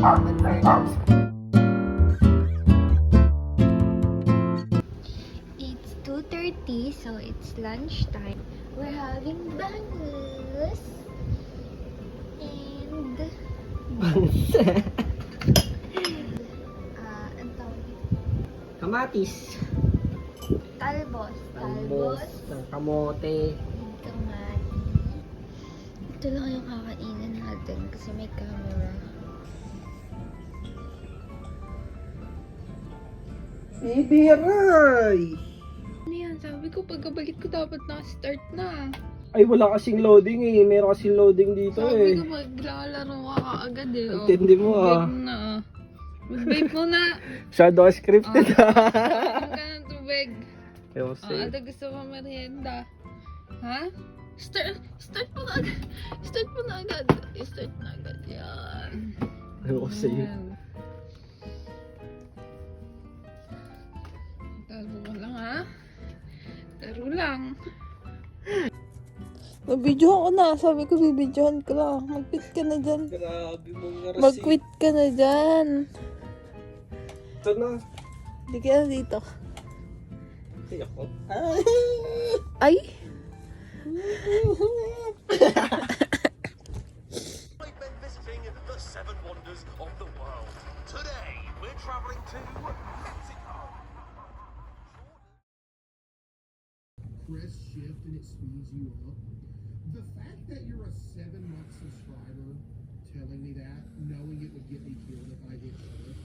It's 2:30, so it's lunchtime. We're having bangus and ang tawag dito? Kamatis. Talbos. Ng kamote. And kamati. Ito lang yung kakainin natin kasi may camera. Ibiray! Ano yan? Sabi ko pagkabalik ko dapat naka-start na. Ay, wala kasing loading eh. Meron kasing loading dito Sabi eh. ko maglalaro ka kaagad eh. Oh. Intindi mo ah. Vape mo na ah. Mag-vape mo na. Shadow scripted ah. Inom ka ng tubig. Yose. Ada gusto mo merienda? Ha? Start mo na agad. Start na agad. Yan. Yose. Yan. Taro lang ha? Taro lang. Nabidyohan ko na. Sabi ko bibidyohan ko lang. Mag-quit ka na dyan. Grabe mong ngarasi. Mag-quit ka na dyan. Ito na. Hindi ka na dito. Ay, ako. Ay! We've been visiting the 7 wonders of the world. Today, we're traveling to Mexico. Press shift and it speeds you up. The fact that you're a 7-month subscriber telling me that, knowing it would get me killed if I hit shift,